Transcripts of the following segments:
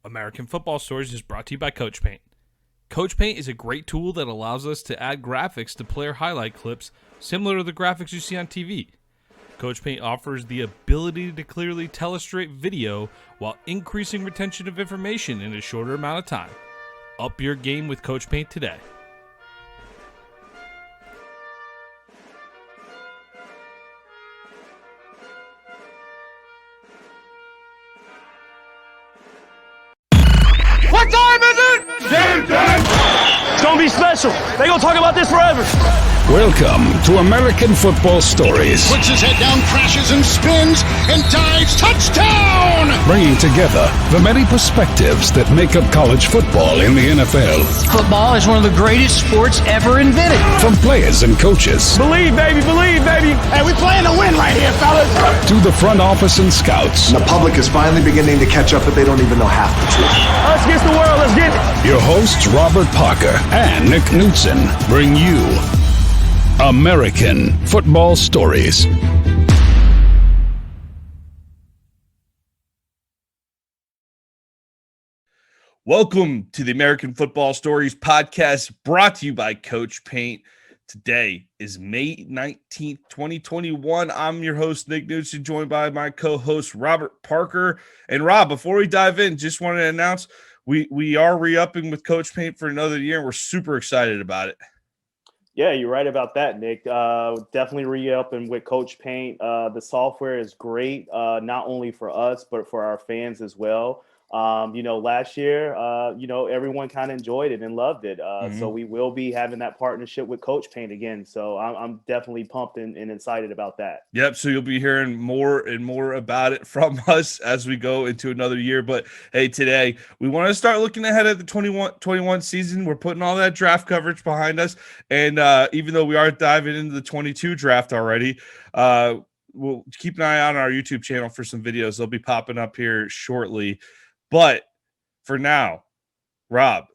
American Football Stories is brought to you by Coach Paint. Coach Paint is a great tool that allows us to add graphics to player highlight clips similar to the graphics you see on TV. Coach Paint offers the ability to clearly tellustrate video while increasing retention of information in a shorter amount of time. Up your game with Coach Paint today. What time is it? Game time! It's gonna be special. They gonna talk about this forever. Welcome to American Football Stories. Puts his head down, crashes and spins, and dives. Touchdown! Bringing together the many perspectives that make up college football in the NFL. Football is one of the greatest sports ever invented. From players and coaches. Believe, baby, believe, baby. Hey, we playing to win right here, fellas. To the front office and scouts. The public is finally beginning to catch up, but they don't even know half the truth. Us against the world, let's get it. Your hosts, Robert Parker and Nick Knudsen, bring you American Football Stories. Welcome to the American Football Stories podcast, brought to you by Coach Paint. Today is May 19th, 2021. I'm your host, Nick Knudsen, joined by my co-host, Robert Parker. And Rob, before we dive in, just wanted to announce we are re-upping with Coach Paint for another year, and we're super excited about it. Yeah, you're right about that, Nick. Definitely re-upping with Coach Paint. The software is great, not only for us, but for our fans as well. Last year, everyone kind of enjoyed it and loved it. So we will be having that partnership with Coach Paint again. So I'm definitely pumped and excited about that. Yep. So you'll be hearing more and more about it from us as we go into another year. But hey, today we want to start looking ahead at the 21 season. We're putting all that draft coverage behind us. And even though we are diving into the 22 draft already, we'll keep an eye on our YouTube channel for some videos. They'll be popping up here shortly. But for now, Rob,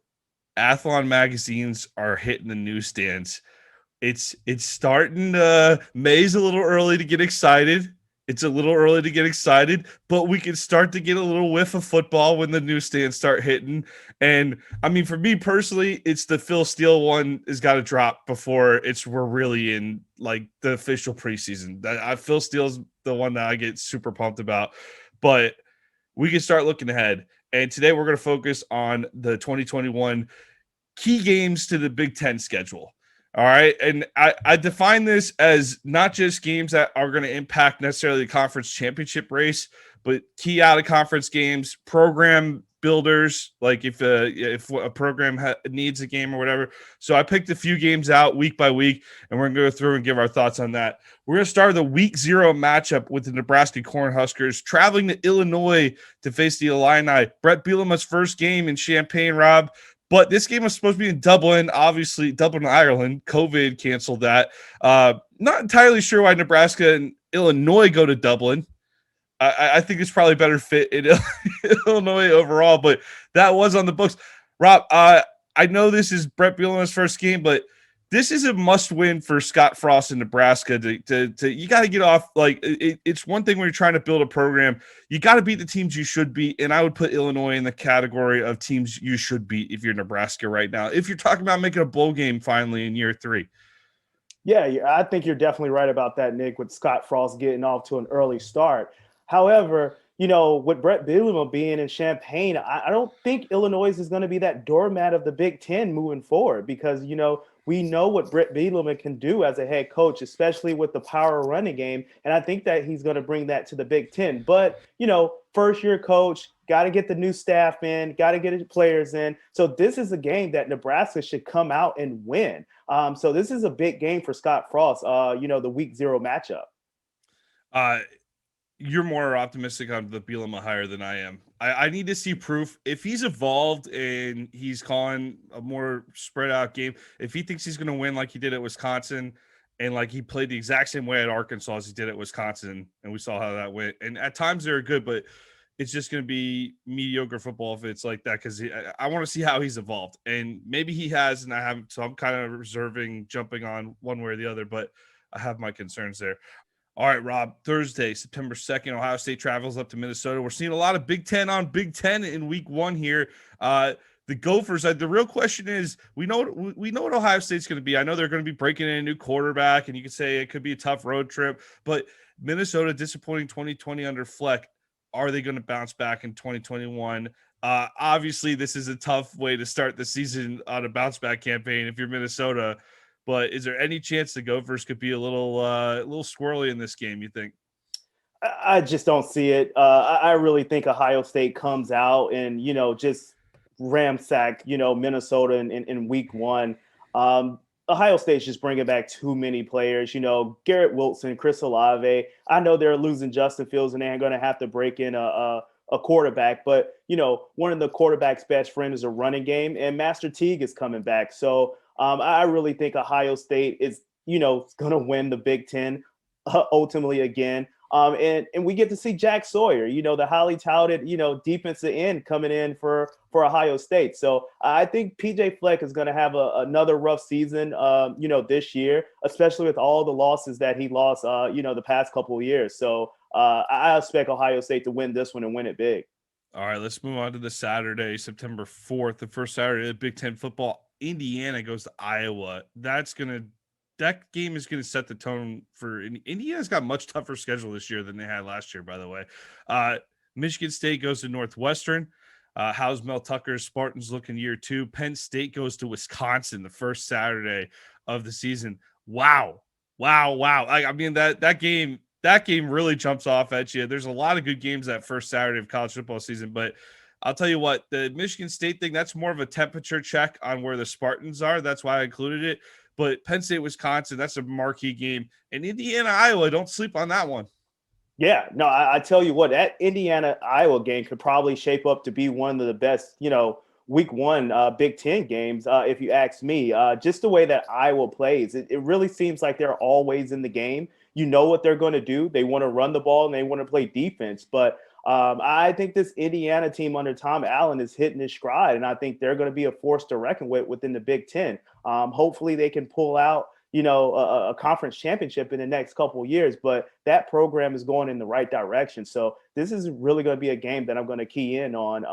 Athlon magazines are hitting the newsstands. It's starting to May's a little early to get excited. But we can start to get a little whiff of football when the newsstands start hitting. And I mean, for me personally, it's the Phil Steele one has got to drop before we're really in like the official preseason. Phil Steele's the one that I get super pumped about. But we can start looking ahead. And today we're going to focus on the 2021 key games to the Big Ten schedule. All right. And I define this as not just games that are going to impact necessarily the conference championship race, but key out of conference games, program builders, like if a program needs a game or whatever. So I picked a few games out week by week, and we're going to go through and give our thoughts on that. We're going to start the week 0 matchup with the Nebraska Cornhuskers traveling to Illinois to face the Illini. Brett Bielema's first game in Champaign, Rob. But this game was supposed to be in Dublin, obviously Dublin, Ireland. COVID canceled that. Not entirely sure why Nebraska and Illinois go to Dublin. I think it's probably better fit in Illinois overall, but that was on the books. Rob, I know this is Brett Bielema's first game, but this is a must-win for Scott Frost in Nebraska. To you got to get off. Like it's one thing when you're trying to build a program, you got to beat the teams you should beat, and I would put Illinois in the category of teams you should beat if you're Nebraska right now. If you're talking about making a bowl game finally in year 3. Yeah, I think you're definitely right about that, Nick, with Scott Frost getting off to an early start. However, with Brett Bielema being in Champaign, I don't think Illinois is going to be that doormat of the Big Ten moving forward because, we know what Brett Bielema can do as a head coach, especially with the power running game. And I think that he's going to bring that to the Big Ten. But, first-year coach, got to get the new staff in, got to get the players in. So this is a game that Nebraska should come out and win. So this is a big game for Scott Frost, the week 0 matchup. You're more optimistic on the Bielema hire than I am. I need to see proof. If he's evolved and he's calling a more spread out game, if he thinks he's going to win like he did at Wisconsin and like he played the exact same way at Arkansas as he did at Wisconsin, and we saw how that went. And at times they're good, but it's just going to be mediocre football if it's like that because I want to see how he's evolved. And maybe he has, and I haven't. So I'm kind of reserving jumping on one way or the other, but I have my concerns there. All right, Rob, Thursday, September 2nd, Ohio State travels up to Minnesota. We're seeing a lot of Big Ten on Big Ten in week one here. The Gophers, the real question is, we know what Ohio State's going to be. I know they're going to be breaking in a new quarterback, and you could say it could be a tough road trip, but Minnesota, disappointing 2020 under Fleck. Are they going to bounce back in 2021? Obviously, this is a tough way to start the season on a bounce back campaign if you're Minnesota. But is there any chance the Gophers could be a little squirrely in this game, you think? I just don't see it. I really think Ohio State comes out and, just ramsack, Minnesota in week one. Ohio State's just bringing back too many players. Garrett Wilson, Chris Olave. I know they're losing Justin Fields and they're going to have to break in a quarterback. But, one of the quarterback's best friend is a running game, and Master Teague is coming back. So I really think Ohio State is, going to win the Big Ten ultimately again. And we get to see Jack Sawyer, the highly touted, defensive end coming in for Ohio State. So I think PJ Fleck is going to have another rough season, this year, especially with all the losses that he lost, the past couple of years. So I expect Ohio State to win this one and win it big. All right, let's move on to the Saturday, September 4th, the first Saturday of Big Ten football. Indiana goes to Iowa. That game is going to set the tone for Indiana's got a much tougher schedule this year than they had last year, by the way. Michigan State goes to Northwestern. How's Mel Tucker's Spartans looking year two? Penn State goes to Wisconsin the first Saturday of the season. Wow. I mean, that game really jumps off at you. There's a lot of good games that first Saturday of college football season, but I'll tell you what, the Michigan State thing, that's more of a temperature check on where the Spartans are. That's why I included it. But Penn State, Wisconsin, that's a marquee game. And Indiana, Iowa, don't sleep on that one. Yeah, no, I tell you what, that Indiana-Iowa game could probably shape up to be one of the best, week one Big Ten games, if you ask me. Just the way that Iowa plays, it really seems like they're always in the game. You know what they're going to do. They want to run the ball and they want to play defense. But I think this Indiana team under Tom Allen is hitting his stride, and I think they're going to be a force to reckon with within the Big Ten. Hopefully they can pull out, a conference championship in the next couple of years, but that program is going in the right direction. So this is really going to be a game that I'm going to key in on,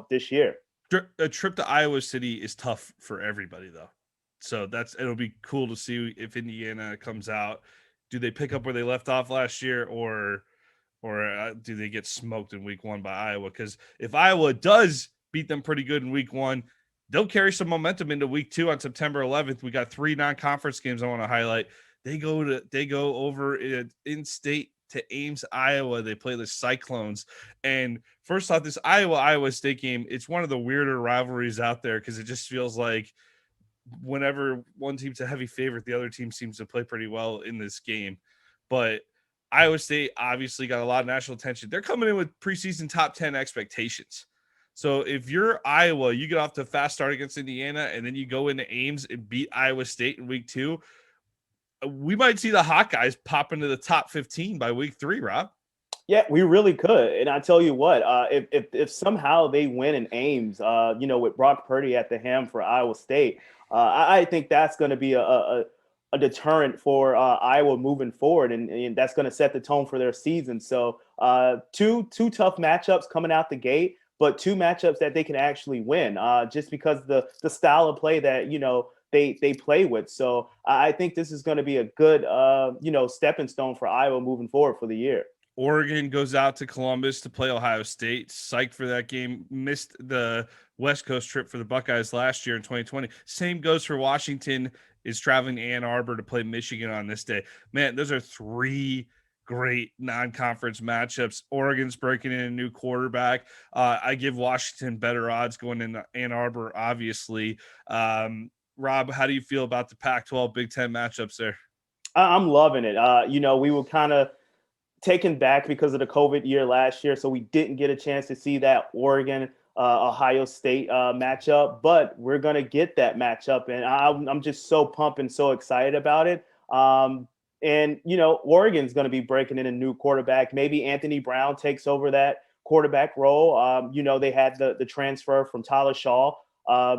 this year. A trip to Iowa City is tough for everybody, though. So it'll be cool to see if Indiana comes out. Do they pick up where they left off last year, or do they get smoked in week one by Iowa? Because if Iowa does beat them pretty good in week one, they'll carry some momentum into week two on September 11th. We got 3 non-conference games I want to highlight. They go over in state to Ames, Iowa. They play the Cyclones. And first off, this Iowa State game, it's one of the weirder rivalries out there because it just feels like whenever one team's a heavy favorite, the other team seems to play pretty well in this game. But Iowa State obviously got a lot of national attention. They're coming in with preseason top 10 expectations. So if you're Iowa, you get off to a fast start against Indiana, and then you go into Ames and beat Iowa State in week 2. We might see the Hawkeyes pop into the top 15 by week 3, Rob. Yeah, we really could. And I tell you what, if somehow they win in Ames, with Brock Purdy at the helm for Iowa State, I think that's going to be a deterrent for Iowa moving forward, and that's going to set the tone for their season. So two tough matchups coming out the gate, but 2 matchups that they can actually win, just because the style of play that they play with. So I think this is going to be a good stepping stone for Iowa moving forward for the year. Oregon goes out to Columbus to play Ohio State. Psyched for that game. Missed the West Coast trip for the Buckeyes last year in 2020. Same goes for Washington, is traveling to Ann Arbor to play Michigan on this day. Man, those are 3 great non-conference matchups. Oregon's breaking in a new quarterback. I give Washington better odds going into Ann Arbor, obviously. Rob, how do you feel about the Pac-12 Big Ten matchups there? I'm loving it. We were kind of taken back because of the COVID year last year, so we didn't get a chance to see that Oregon Ohio State matchup, but we're going to get that matchup, and I'm just so pumped and so excited about it. And Oregon's going to be breaking in a new quarterback. Maybe Anthony Brown takes over that quarterback role. They had the transfer from Tyler Shaw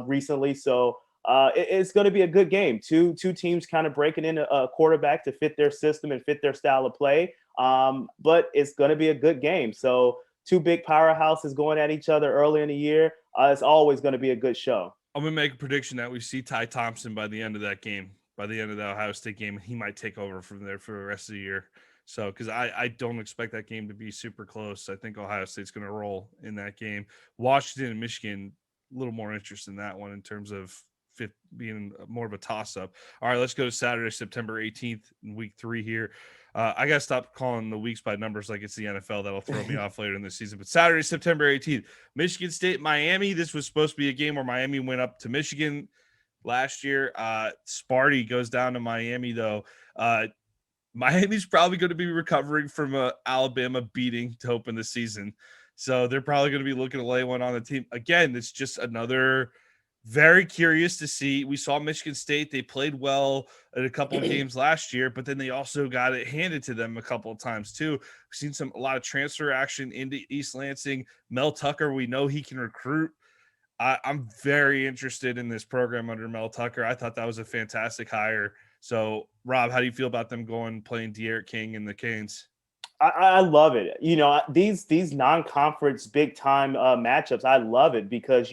recently, so it's going to be a good game. Two teams kind of breaking in a quarterback to fit their system and fit their style of play. But it's going to be a good game. So two big powerhouses going at each other early in the year. It's always going to be a good show. I'm going to make a prediction that we see Ty Thompson by the end of that game, by the end of the Ohio State game. He might take over from there for the rest of the year. So, because I don't expect that game to be super close. I think Ohio State's going to roll in that game. Washington and Michigan, a little more interest in that one in terms of being more of a toss-up. All right, let's go to Saturday, September 18th in week 3 here. I got to stop calling the weeks by numbers like it's the NFL. That'll throw me off later in the season. But Saturday, September 18th, Michigan State, Miami. This was supposed to be a game where Miami went up to Michigan last year. Sparty goes down to Miami, though. Miami's probably going to be recovering from a Alabama beating to open the season. So they're probably going to be looking to lay one on the team. Again, it's just another very curious to see. We saw Michigan State. They played well at a couple of games last year, but then they also got it handed to them a couple of times too. We've seen a lot of transfer action into East Lansing. Mel Tucker, we know he can recruit. I'm very interested in this program under Mel Tucker. I thought that was a fantastic hire. So, Rob, how do you feel about them playing De'Aaron King and the Canes? I love it. These non-conference big-time matchups, I love it because,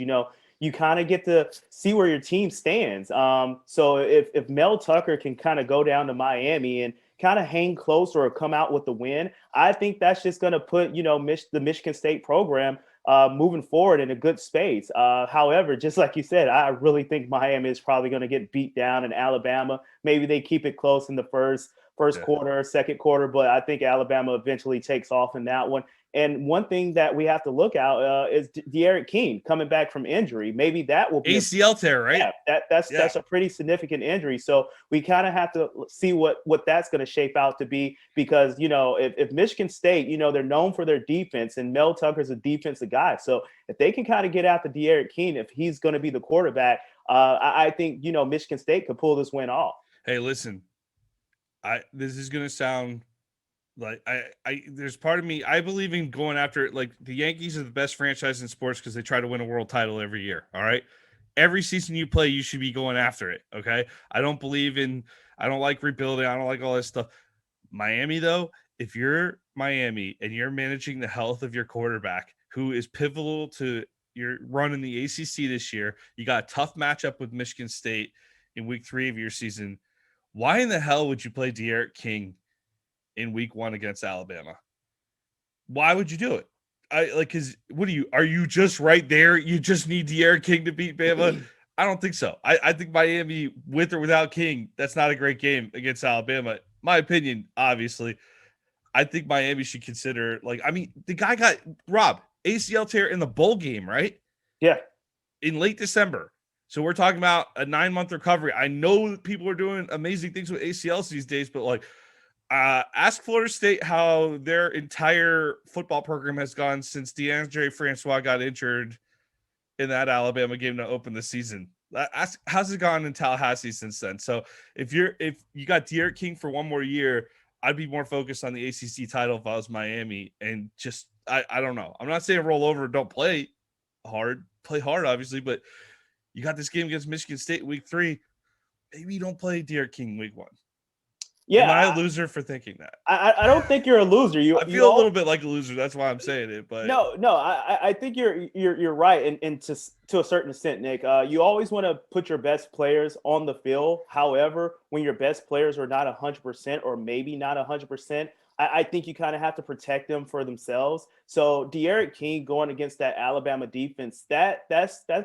you kind of get to see where your team stands. So if Mel Tucker can kind of go down to Miami and kind of hang close or come out with the win, I think that's just going to put, the Michigan State program moving forward in a good space. However, just like you said, I really think Miami is probably going to get beat down in Alabama. Maybe they keep it close in the first quarter, second quarter, but I think Alabama eventually takes off in that one. And one thing that we have to look out is De'Aaron King coming back from injury. Maybe that will be ACL tear, right? Yeah, that's a pretty significant injury. So we kind of have to see what that's going to shape out to be because, if Michigan State, they're known for their defense and Mel Tucker's a defensive guy. So if they can kind of get out to De'Aaron King, if he's going to be the quarterback, I think, Michigan State could pull this win off. Hey, listen, this is going to sound like there's part of me, I believe in going after it. Like the Yankees are the best franchise in sports because they try to win a world title every year. All right. Every season you play, you should be going after it. Okay. I don't like rebuilding. I don't like all this stuff. Miami, though, if you're Miami and you're managing the health of your quarterback, who is pivotal to your run in the ACC this year, you got a tough matchup with Michigan State in week 3 of your season. Why in the hell would you play De'Aaron King in week 1 against Alabama? Why would you do it? Because are you just right there? You just need De'Aaron King to beat Bama? I don't think so. I think Miami, with or without King, that's not a great game against Alabama. My opinion, obviously. I think Miami should consider, the guy got, Rob, ACL tear in the bowl game, right? Yeah. In late December. So we're talking about a 9-month recovery. I know people are doing amazing things with ACLs these days, but ask Florida State how their entire football program has gone since DeAndre Francois got injured in that Alabama game to open the season. How's it gone in Tallahassee since then? So if you got De'Aaron King for one more year, I'd be more focused on the ACC title if I was Miami. And just I don't know. I'm not saying roll over, don't play hard, obviously, but you got this game against Michigan State week 3. Maybe you don't play De'Aaron King week 1. Yeah, am I a loser for thinking that? I don't think you're a loser. I feel a little bit like a loser. That's why I'm saying it. But no, I think you're right, and to a certain extent, Nick. You always want to put your best players on the field. However, when your best players are not 100% or maybe not 100%, I think you kind of have to protect them for themselves. So De'Aaron King going against that Alabama defense, that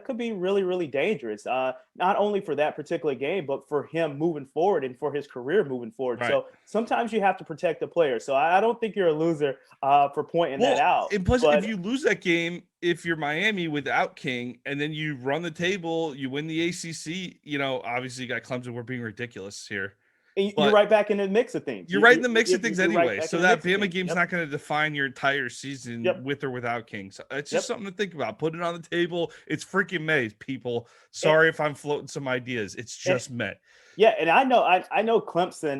could be really, really dangerous. Not only for that particular game, but for him moving forward and for his career moving forward. Right. So sometimes you have to protect the player. So I don't think you're a loser for pointing that out. And plus, if you lose that game, if you're Miami without King, and then you run the table, you win the ACC. Obviously you got Clemson. We're being ridiculous here. You're right back in the mix of things. You're right in the mix of things anyway. Right, so that Bama game's not going to define your entire season with or without King. So it's just something to think about. Put it on the table. It's freaking May, people. Sorry if I'm floating some ideas. It's just May. Yeah, and I know Clemson.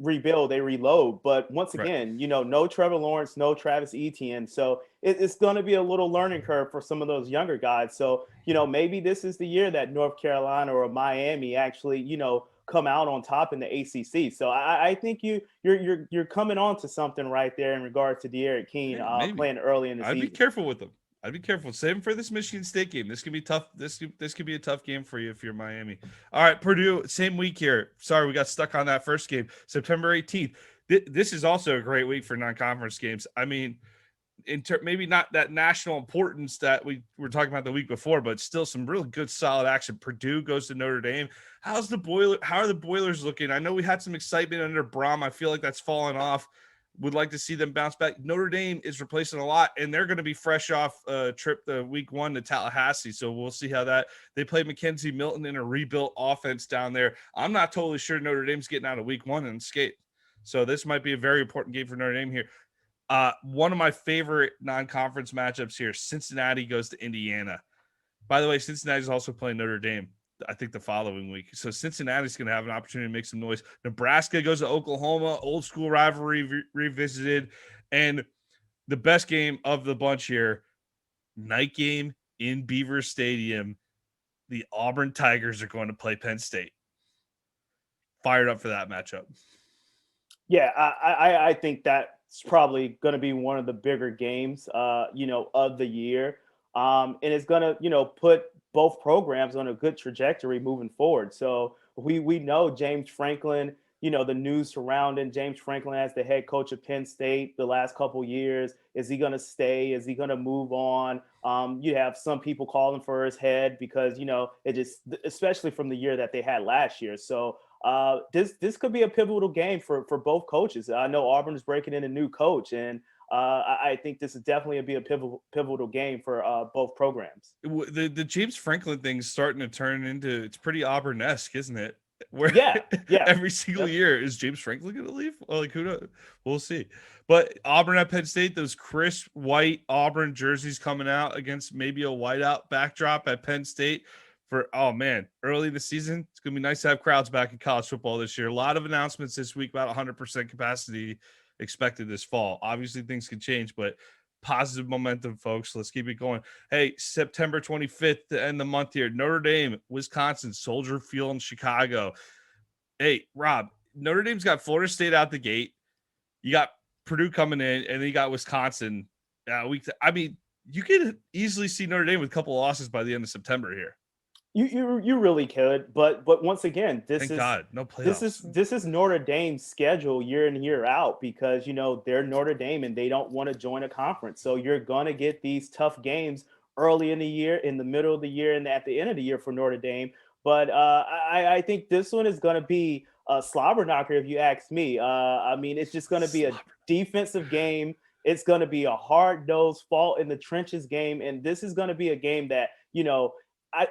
rebuild, they reload. But once Right. again, no Trevor Lawrence, no Travis Etienne. So it's going to be a little learning curve for some of those younger guys. So, maybe this is the year that North Carolina or Miami actually, come out on top in the ACC. So I think you're coming on to something right there in regards to De'Aaron King Maybe. playing early in the I'd be season. careful with them. I'd be careful. Save him for this Michigan State game. This could be tough. This could be a tough game for you if you're Miami. All right, Purdue, same week here. Sorry, we got stuck on that first game, September 18th. This is also a great week for non-conference games. I mean, maybe not that national importance that we were talking about the week before, but still some really good, solid action. Purdue goes to Notre Dame. How are the Boilers looking? I know we had some excitement under Brom. I feel like that's fallen off. Would like to see them bounce back. Notre Dame is replacing a lot, and they're going to be fresh off a trip the week 1 to Tallahassee. So we'll see how that they play Mackenzie Milton in a rebuilt offense down there. I'm not totally sure Notre Dame's getting out of week 1 and skate. So this might be a very important game for Notre Dame here. One of my favorite non-conference matchups here, Cincinnati goes to Indiana. By the way, Cincinnati's also playing Notre Dame, I think, the following week. So Cincinnati's going to have an opportunity to make some noise. Nebraska goes to Oklahoma, old school rivalry revisited. And the best game of the bunch here, night game in Beaver Stadium. The Auburn Tigers are going to play Penn State. Fired up for that matchup. Yeah, I think that's probably going to be one of the bigger games, of the year. And it's going to, put both programs on a good trajectory moving forward. So we know James Franklin, the news surrounding James Franklin as the head coach of Penn State the last couple years. Is he going to stay? Is he going to move on? You have some people calling for his head because, it just, especially from the year that they had last year. So this could be a pivotal game for both coaches. I know Auburn is breaking in a new coach, and I think this is definitely be a pivotal game for both programs. The James Franklin thing's starting to turn into, it's pretty Auburn-esque, isn't it? Where yeah. every single year is James Franklin going to leave? Well, like, who knows? We'll see. But Auburn at Penn State, those crisp white Auburn jerseys coming out against maybe a whiteout backdrop at Penn State. Early in the season, it's going to be nice to have crowds back in college football this year. A lot of announcements this week about 100% capacity expected this fall. Obviously, things can change, but positive momentum, folks. Let's keep it going. Hey, September 25th to end the month here. Notre Dame, Wisconsin, Soldier Field in Chicago. Hey, Rob, Notre Dame's got Florida State out the gate. You got Purdue coming in, and then you got Wisconsin. You could easily see Notre Dame with a couple of losses by the end of September here. You really could, but once again, Thank God, no playoffs. This is Notre Dame's schedule year in year out because they're Notre Dame and they don't want to join a conference. So you're gonna get these tough games early in the year, in the middle of the year, and at the end of the year for Notre Dame. But I think this one is gonna be a slobber knocker if you ask me. It's just gonna be a defensive game. It's gonna be a hard-nosed fall in the trenches game, and this is gonna be a game that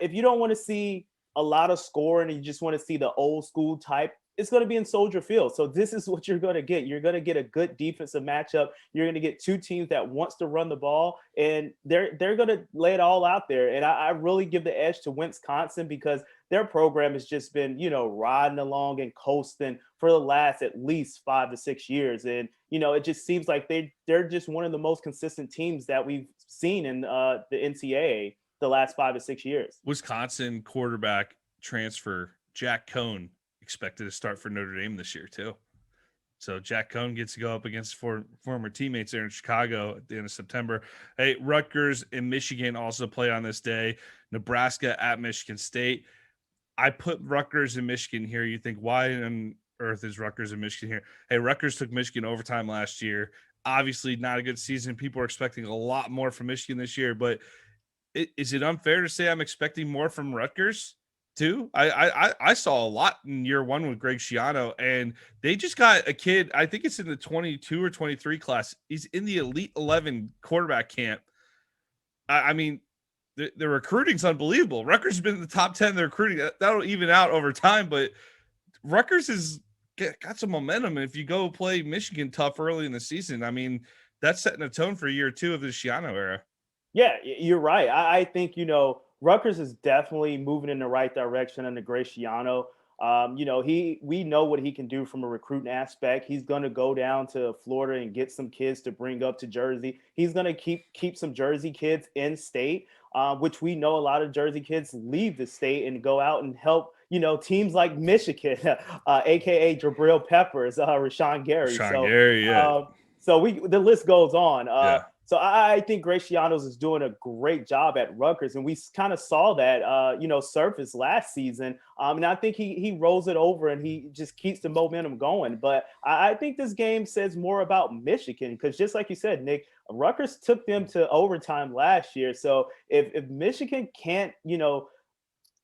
if you don't want to see a lot of scoring and you just want to see the old school type, it's going to be in Soldier Field. So this is what you're going to get. You're going to get a good defensive matchup. You're going to get two teams that wants to run the ball, and they're going to lay it all out there. And I really give the edge to Wisconsin because their program has just been, riding along and coasting for the last at least 5 to 6 years. And, it just seems like they're just one of the most consistent teams that we've seen in the NCAA the last 5 to 6 years. Wisconsin quarterback transfer Jack Cohn expected to start for Notre Dame this year too. So Jack Cohn gets to go up against former teammates there in Chicago at the end of September. Hey, Rutgers and Michigan also play on this day. Nebraska at Michigan State. I put Rutgers and Michigan here. You think, why on earth is Rutgers and Michigan here? Hey, Rutgers took Michigan overtime last year. Obviously not a good season. People are expecting a lot more from Michigan this year, but is it unfair to say I'm expecting more from Rutgers too? I saw a lot in year one with Greg Schiano, and they just got a kid. I think it's in the 22 or 23 class. He's in the Elite 11 quarterback camp. The recruiting's unbelievable. Rutgers has been in the top 10 in the recruiting. That'll even out over time, but Rutgers has got some momentum. And if you go play Michigan tough early in the season, that's setting a tone for year two of the Schiano era. Yeah, you're right. I think, Rutgers is definitely moving in the right direction under Grace Schiano. We know what he can do from a recruiting aspect. He's going to go down to Florida and get some kids to bring up to Jersey. He's going to keep some Jersey kids in state, which we know a lot of Jersey kids leave the state and go out and help, teams like Michigan, aka Jabril Peppers, Rashawn Gary. Sean Gary, yeah. The list goes on. Yeah. So I think Gracianos is doing a great job at Rutgers, and we kind of saw that, surface last season. And I think he rolls it over and he just keeps the momentum going. But I think this game says more about Michigan because, just like you said, Nick, Rutgers took them to overtime last year. So if Michigan can't,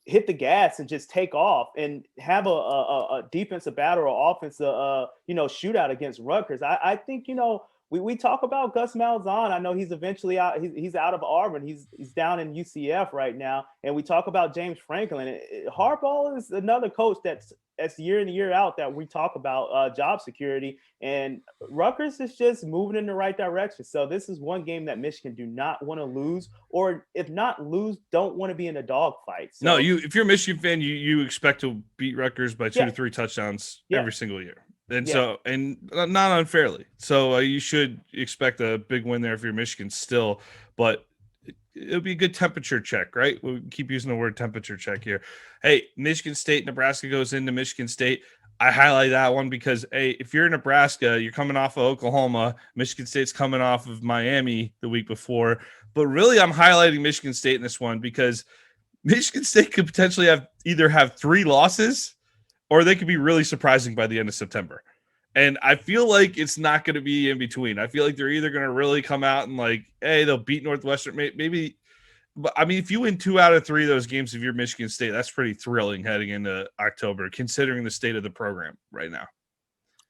hit the gas and just take off and have a defensive battle or offensive, shootout against Rutgers, I think, we talk about Gus Malzahn. I know he's eventually out. He's out of Auburn. He's down in UCF right now. And we talk about James Franklin. Harbaugh is another coach that's year in and year out that we talk about job security. And Rutgers is just moving in the right direction. So this is one game that Michigan do not want to lose, or if not lose, don't want to be in a dogfight. So, no, if you're a Michigan fan, you expect to beat Rutgers by 2 to 3 touchdowns every single year. And not unfairly. So you should expect a big win there if you're Michigan still, but it'll be a good temperature check, right? We keep using the word temperature check here. Hey, Michigan State, Nebraska goes into Michigan State. I highlight that one because, hey, if you're in Nebraska, you're coming off of Oklahoma. Michigan State's coming off of Miami the week before. But really, I'm highlighting Michigan State in this one because Michigan State could potentially have 3 losses, or they could be really surprising by the end of September. And I feel like it's not going to be in between. I feel like they're either going to really come out and they'll beat Northwestern. Maybe, but I mean, if you win 2 out of 3 of those games, if you're Michigan State, that's pretty thrilling heading into October, considering the state of the program right now.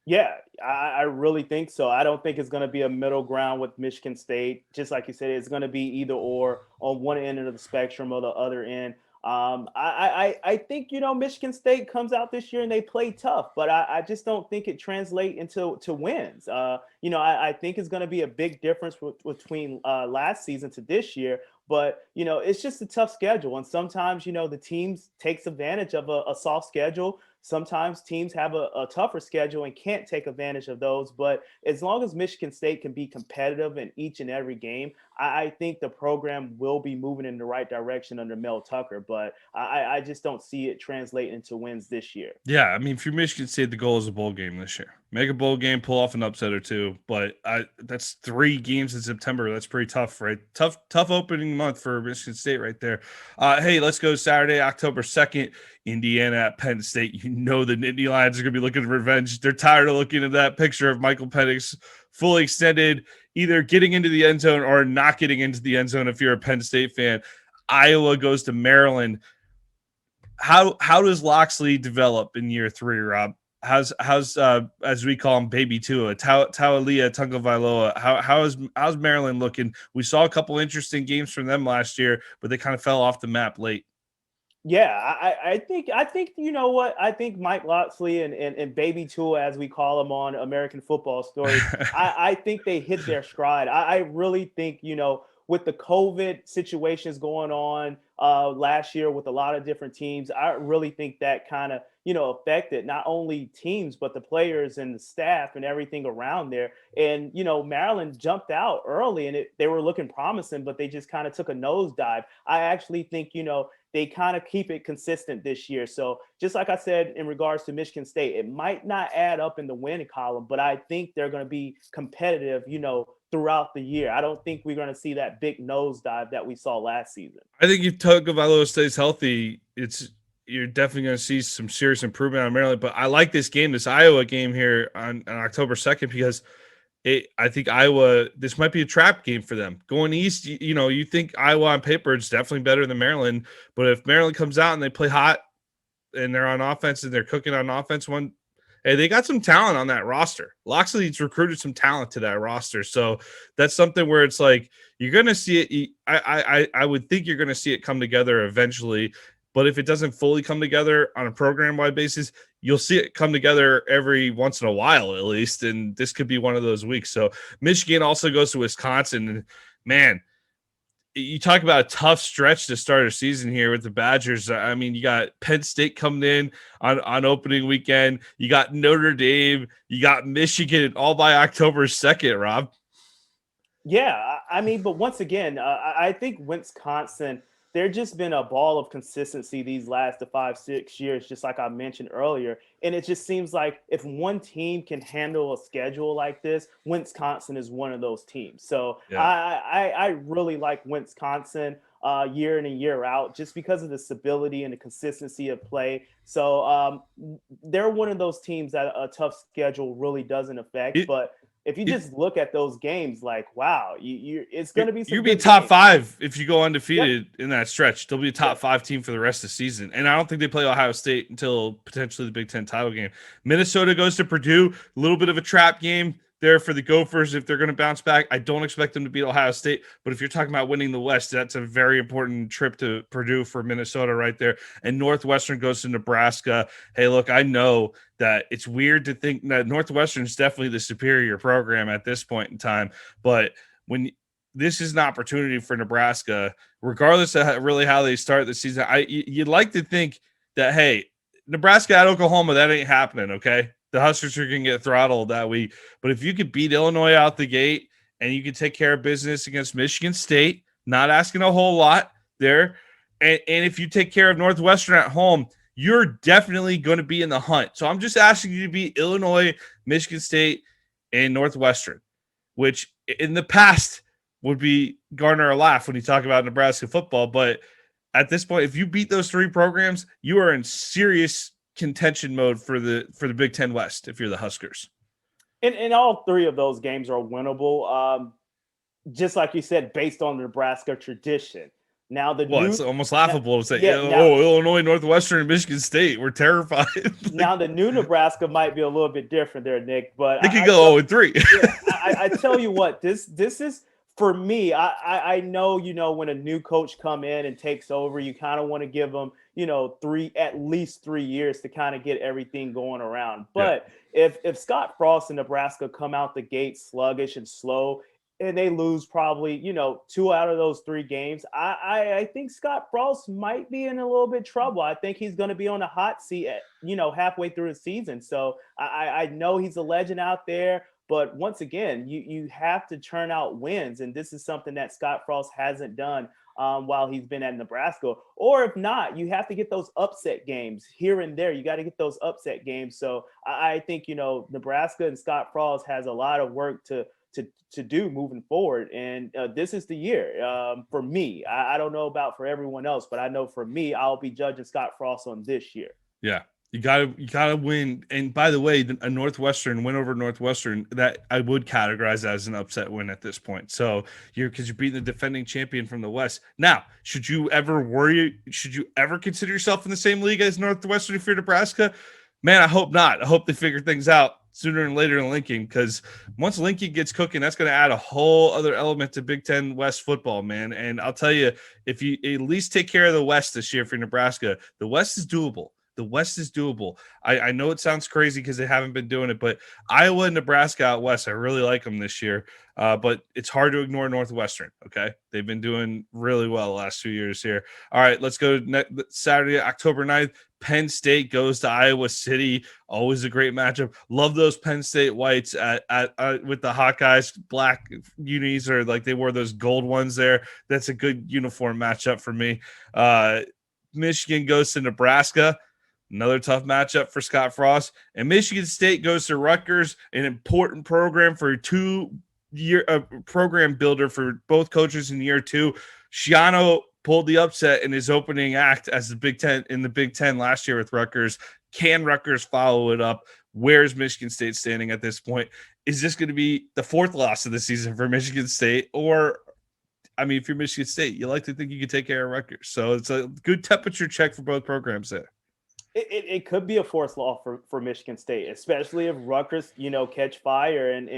Yeah, I really think so. I don't think it's going to be a middle ground with Michigan State. Just like you said, it's going to be either or on one end of the spectrum or the other end. I think, Michigan State comes out this year and they play tough, but I just don't think it translates into wins. I think it's going to be a big difference between last season to this year, but, it's just a tough schedule. And sometimes, the teams takes advantage of a soft schedule. Sometimes teams have a tougher schedule and can't take advantage of those. But as long as Michigan State can be competitive in each and every game, I think the program will be moving in the right direction under Mel Tucker. But I just don't see it translate into wins this year. Yeah, I mean, for Michigan State, the goal is a bowl game this year. Make a bowl game, pull off an upset or 2. But that's 3 games in September. That's pretty tough, right? Tough opening month for Michigan State right there. Hey, let's go Saturday, October 2nd. Indiana at Penn State. The Nittany Lions are going to be looking for revenge. They're tired of looking at that picture of Michael Penix fully extended, either getting into the end zone or not getting into the end zone if you're a Penn State fan. Iowa goes to Maryland. How does Loxley develop in year 3, Rob? How's as we call him, Baby Tua, Taulia Tagovailoa? How's Maryland looking? We saw a couple interesting games from them last year, but they kind of fell off the map late. Yeah, I think you know what? I think Mike Locksley and Baby Tua, as we call him on American Football Story, I think they hit their stride. I really think, with the COVID situations going on last year with a lot of different teams, I really think that kind of, affected not only teams, but the players and the staff and everything around there. And, Maryland jumped out early and they were looking promising, but they just kind of took a nosedive. I actually think, they kind of keep it consistent this year. So just like I said, in regards to Michigan State, it might not add up in the win column, but I think they're going to be competitive, throughout the year. I don't think we're going to see that big nosedive that we saw last season. I think if Tagovailoa stays healthy, you're definitely going to see some serious improvement on Maryland. But I like this game, this Iowa game here on October 2nd, because I think Iowa, this might be a trap game for them. Going east, you think Iowa on paper is definitely better than Maryland. But if Maryland comes out and they play hot and they're on offense and they're cooking on offense, hey, they got some talent on that roster. Loxley's recruited some talent to that roster. So that's something where it's like you're going to see it. I would think you're going to see it come together eventually. But if it doesn't fully come together on a program-wide basis, you'll see it come together every once in a while at least, and this could be one of those weeks. So Michigan also goes to Wisconsin. And man, you talk about a tough stretch to start a season here with the Badgers. I mean, you got Penn State coming in on opening weekend. You got Notre Dame. You got Michigan all by October 2nd, Rob. Yeah, I mean, but once again, I think Wisconsin, they're just been a ball of consistency these last 5, 6 years, just like I mentioned earlier. And it just seems like if one team can handle a schedule like this, Wisconsin is one of those teams. So Yeah. I really like Wisconsin year in and year out, just because of the stability and the consistency of play. So they're one of those teams that a tough schedule really doesn't affect. But if you just look at those games, like, wow, it's going to be some you'll be good top games. 5 if you go undefeated in that stretch. They'll be a top 5 team for the rest of the season. And I don't think they play Ohio State until potentially the Big Ten title game. Minnesota goes to Purdue, a little bit of a trap game there for the Gophers if they're going to bounce back. I don't expect them to beat Ohio State, but if you're talking about winning the West, that's a very important trip to Purdue for Minnesota right there. And Northwestern goes to Nebraska. Hey, look, I know that it's weird to think that Northwestern is definitely the superior program at this point in time, but when this is an opportunity for Nebraska, regardless of how they start the season, you'd like to think that, hey, Nebraska at Oklahoma, that ain't happening, okay? The Huskers are going to get throttled that week. But if you could beat Illinois out the gate and you could take care of business against Michigan State, not asking a whole lot there, and if you take care of Northwestern at home, you're definitely going to be in the hunt. So I'm just asking you to beat Illinois, Michigan State, and Northwestern, which in the past would be garner a laugh when you talk about Nebraska football. But at this point, if you beat those 3 programs, you are in serious contention mode for the Big Ten West if you're the Huskers. And all 3 of those games are winnable. Just like you said, based on the Nebraska tradition. Now it's almost laughable to say, now, Illinois, Northwestern, and Michigan State, we're terrified. Now the new Nebraska might be a little bit different there, Nick. But they could go 0-3. Yeah, I tell you what, this is for me. I know, when a new coach come in and takes over, you kind of want to give them, at least 3 years to kind of get everything going around. But if Scott Frost and Nebraska come out the gate sluggish and slow, and they lose probably, 2 out of those 3 games, I think Scott Frost might be in a little bit of trouble. I think he's going to be on the hot seat at, halfway through the season. So I know he's a legend out there, but once again, you have to churn out wins. And this is something that Scott Frost hasn't done while he's been at Nebraska. Or if not, you have to get those upset games here and there. You got to get those upset games. So I think, Nebraska and Scott Frost has a lot of work to do moving forward. And this is the year for me. I don't know about for everyone else, but I know for me, I'll be judging Scott Frost on this year. Yeah. You gotta win. And by the way, a Northwestern win over Northwestern, that I would categorize as an upset win at this point. So you're beating the defending champion from the West. Now, should you ever consider yourself in the same league as Northwestern if you're Nebraska? Man, I hope not. I hope they figure things out sooner and later in Lincoln, because once Lincoln gets cooking, that's going to add a whole other element to Big Ten West football, man. And I'll tell you, if you at least take care of the West this year for Nebraska, the West is doable. The West is doable. I know it sounds crazy because they haven't been doing it, but Iowa and Nebraska out West, I really like them this year. But it's hard to ignore Northwestern, okay? They've been doing really well the last 2 years here. All right, let's go to Saturday, October 9th. Penn State goes to Iowa City. Always a great matchup. Love those Penn State whites at with the Hawkeyes. Black unis, or like they wore those gold ones there. That's a good uniform matchup for me. Michigan goes to Nebraska. Another tough matchup for Scott Frost. And Michigan State goes to Rutgers, an important program for 2-year program builder for both coaches in year 2. Schiano pulled the upset in his opening act as the Big Ten last year with Rutgers. Can Rutgers follow it up? Where's Michigan State standing at this point? Is this going to be the 4th loss of the season for Michigan State? Or, I mean, if you're Michigan State, you like to think you can take care of Rutgers. So it's a good temperature check for both programs there. It could be a 4th loss for Michigan State, especially if Rutgers, catch fire. And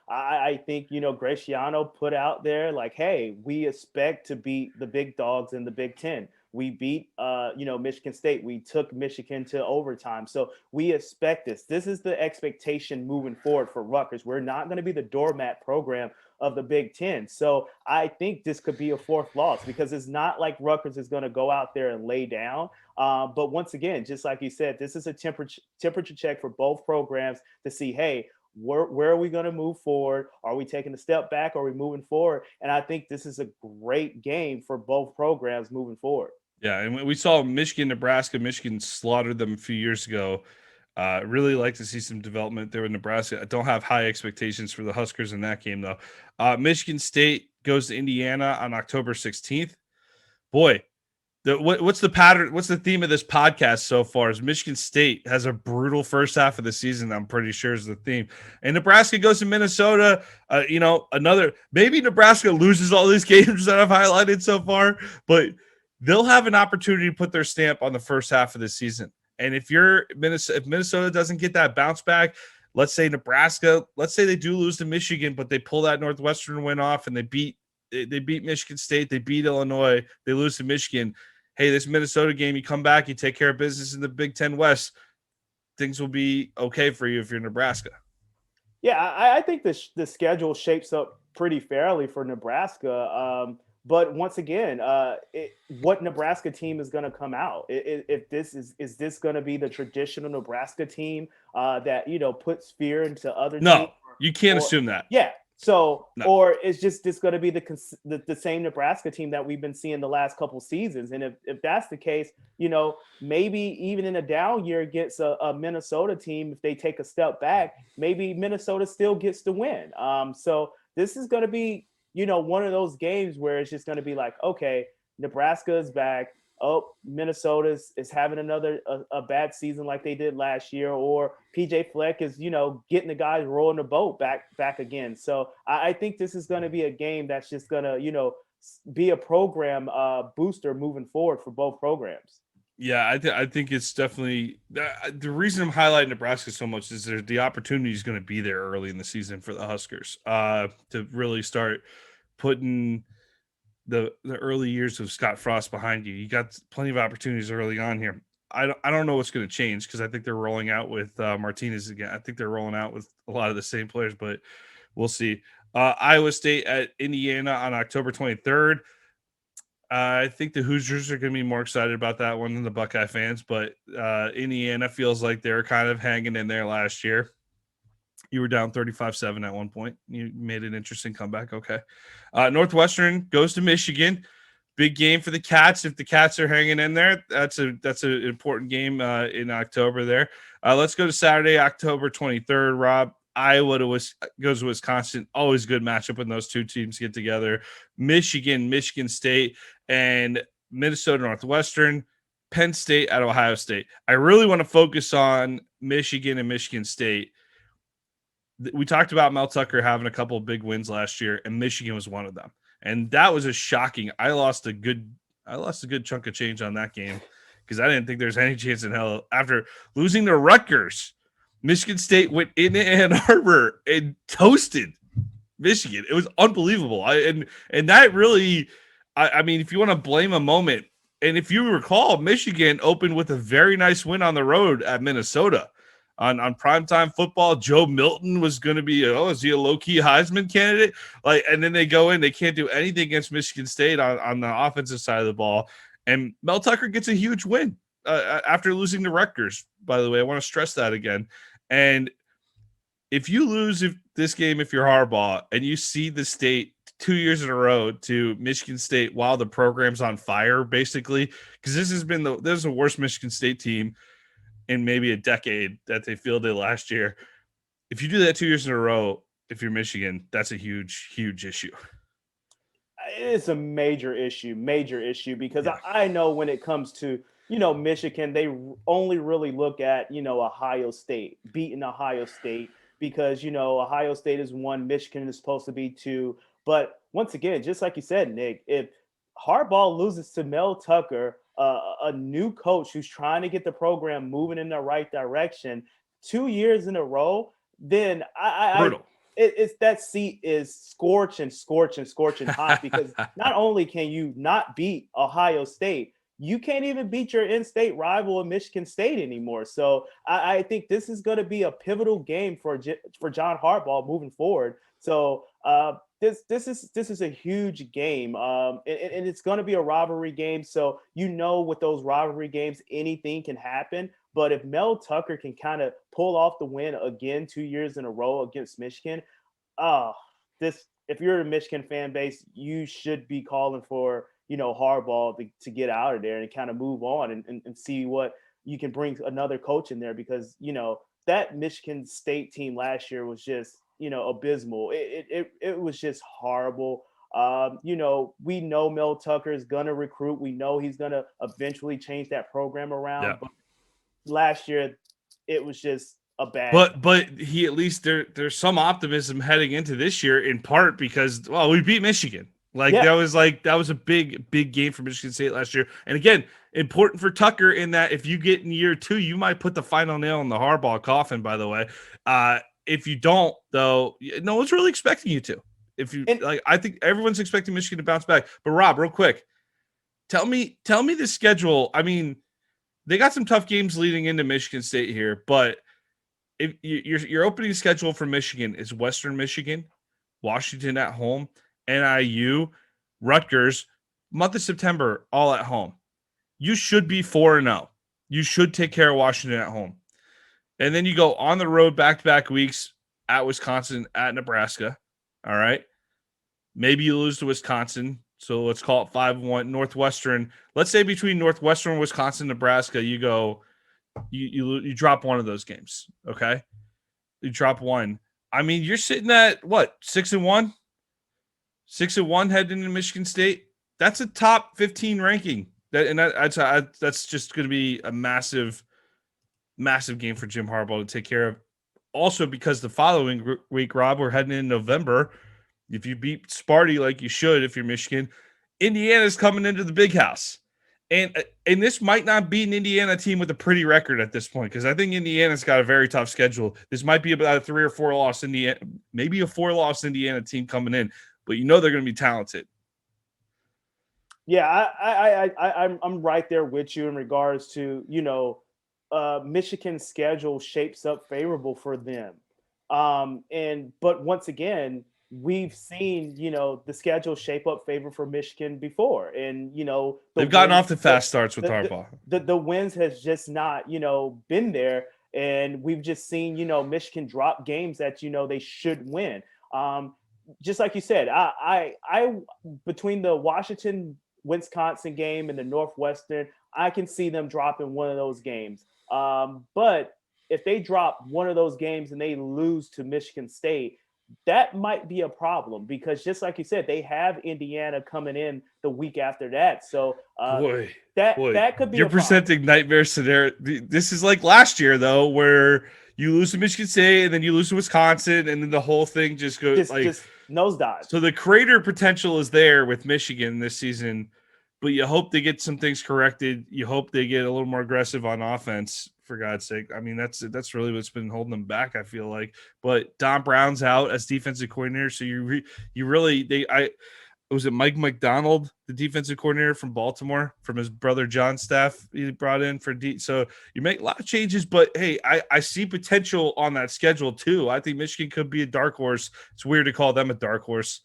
I think, Graciano put out there like, hey, we expect to beat the big dogs in the Big Ten. We beat, Michigan State. We took Michigan to overtime. So we expect this. This is the expectation moving forward for Rutgers. We're not going to be the doormat program of the Big Ten. So I think this could be a fourth loss because it's not like Rutgers is going to go out there and lay down. But once again, just like you said, this is a temperature check for both programs to see, hey, where are we going to move forward? Are we taking a step back? Or are we moving forward? And I think this is a great game for both programs moving forward. Yeah, and we saw Michigan, Nebraska. Michigan slaughtered them a few years ago. Really like to see some development there with Nebraska. I don't have high expectations for the Huskers in that game, though. Michigan State goes to Indiana on October 16th. Boy, what's the pattern? What's the theme of this podcast so far? Is Michigan State has a brutal first half of the season. I'm pretty sure is the theme. And Nebraska goes to Minnesota. Maybe Nebraska loses all these games that I've highlighted so far, but they'll have an opportunity to put their stamp on the first half of the season. And if Minnesota doesn't get that bounce back, let's say Nebraska, let's say they do lose to Michigan, but they pull that Northwestern win off and they beat Michigan State, they beat Illinois, they lose to Michigan. Hey, this Minnesota game, you come back, you take care of business in the Big Ten West, things will be okay for you if you're Nebraska. Yeah, I think the schedule shapes up pretty fairly for Nebraska. But once again, what Nebraska team is going to come out? If this is this going to be the traditional Nebraska team that puts fear into other teams? No, you can't assume that. Yeah. So, no. Or is just this going to be the same Nebraska team that we've been seeing the last couple seasons? And if that's the case, maybe even in a down year against a Minnesota team, if they take a step back, maybe Minnesota still gets the win. So this is going to be, one of those games where it's just going to be like, okay, Nebraska is back. Oh, Minnesota is having another a bad season like they did last year, or PJ Fleck is, getting the guys rolling the boat back again. So I think this is going to be a game that's just going to, be a program booster moving forward for both programs. Yeah, I think it's definitely the reason I'm highlighting Nebraska so much is the opportunity is going to be there early in the season for the Huskers to really start putting the early years of Scott Frost behind you. You got plenty of opportunities early on here. I don't know what's going to change because I think they're rolling out with Martinez again. I think they're rolling out with a lot of the same players, but we'll see. Iowa State at Indiana on October 23rd. I think the Hoosiers are going to be more excited about that one than the Buckeye fans, but Indiana feels like they're kind of hanging in there last year. You were down 35-7 at one point. You made an interesting comeback. Okay. Northwestern goes to Michigan. Big game for the Cats. If the Cats are hanging in there, that's an important game in October there. Let's go to Saturday, October 23rd, Rob. Iowa goes to Wisconsin. Always good matchup when those two teams get together. Michigan State, and Minnesota Northwestern. Penn State at Ohio State. I really want to focus on Michigan and Michigan State. We talked about Mel Tucker having a couple of big wins last year, and Michigan was one of them. And that was a shocking. I lost a good chunk of change on that game because I didn't think there's any chance in hell. After losing to Rutgers, Michigan State went in Ann Arbor and toasted Michigan. It was unbelievable. And that really, I mean, if you want to blame a moment, and if you recall, Michigan opened with a very nice win on the road at Minnesota. On primetime football, Joe Milton was going to be, is he a low-key Heisman candidate? And then they go in, they can't do anything against Michigan State on the offensive side of the ball. And Mel Tucker gets a huge win after losing to Rutgers, by the way. I want to stress that again. And if you lose this game, if you're Harbaugh, and you see the state 2 years in a row to Michigan State while the program's on fire, basically, because this is the worst Michigan State team in maybe a decade that they fielded last year. If you do that 2 years in a row, if you're Michigan, that's a huge, huge issue. It's a major issue because yeah. I know when it comes to, Michigan, they only really look at, Ohio State, beating Ohio State because, Ohio State is 1, Michigan is supposed to be 2. But once again, just like you said, Nick, if Harbaugh loses to Mel Tucker, a new coach who's trying to get the program moving in the right direction 2 years in a row, then it's that seat is scorching hot because not only can you not beat Ohio State, you can't even beat your in-state rival in Michigan State anymore. So I think this is going to be a pivotal game for John Harbaugh moving forward So this is a huge game, and it's going to be a rivalry game. So with those rivalry games, anything can happen. But if Mel Tucker can kind of pull off the win again 2 years in a row against Michigan, uh, this if you're a Michigan fan base, you should be calling for Harbaugh to get out of there and kind of move on and see what you can bring another coach in there, because that Michigan State team last year was just abysmal. It was just horrible. We know Mel Tucker is gonna recruit. We know he's gonna eventually change that program around. Yeah. But last year, it was just a bad. But he at least there's some optimism heading into this year, in part because we beat Michigan. That was a big game for Michigan State last year. And again, important for Tucker in that if you get in year 2, you might put the final nail in the Harbaugh coffin, by the way. If you don't, though, no one's really expecting you to. I think everyone's expecting Michigan to bounce back. But Rob, real quick, tell me the schedule. I mean, they got some tough games leading into Michigan State here, but if your opening schedule for Michigan is Western Michigan, Washington at home, NIU, Rutgers, month of September, all at home. You should be 4-0. You should take care of Washington at home. And then you go on the road back-to-back weeks at Wisconsin, at Nebraska. All right. Maybe you lose to Wisconsin. So let's call it 5-1. Northwestern. Let's say between Northwestern, Wisconsin, Nebraska, you go, you drop one of those games. Okay. You drop one. I mean, you're sitting at what, 6-1? 6-1 heading into Michigan State. That's a top 15 ranking. That's just going to be a massive game for Jim Harbaugh to take care of. Also, because the following week, Rob, we're heading in November. If you beat Sparty like you should, if you're Michigan, Indiana's coming into the big house. And this might not be an Indiana team with a pretty record at this point, because I think Indiana's got a very tough schedule. This might be about a 3 or 4 loss Indiana, maybe a 4-loss Indiana team coming in, but they're going to be talented. Yeah, I'm right there with you in regards to Michigan's schedule shapes up favorable for them, but once again, we've seen the schedule shape up favor for Michigan before, and they've gotten off to fast starts with Harbaugh. The wins has just not been there, and we've just seen Michigan drop games that they should win. Just like you said, I between the Wisconsin game and the Northwestern, I can see them dropping one of those games. But if they drop one of those games and they lose to Michigan State, that might be a problem, because just like you said, they have Indiana coming in the week after that. So that could be. You're presenting nightmare scenario. This is like last year, though, where you lose to Michigan State and then you lose to Wisconsin, and then the whole thing just goes just nosedive. So the crater potential is there with Michigan this season, but you hope they get some things corrected. You hope they get a little more aggressive on offense, for God's sake. I mean, that's really what's been holding them back, I feel like. But Don Brown's out as defensive coordinator, so was it Mike McDonald, the defensive coordinator from Baltimore, from his brother John's staff, he brought in for so you make a lot of changes, but hey, I see potential on that schedule too. I think Michigan could be a dark horse. It's weird to call them a dark horse,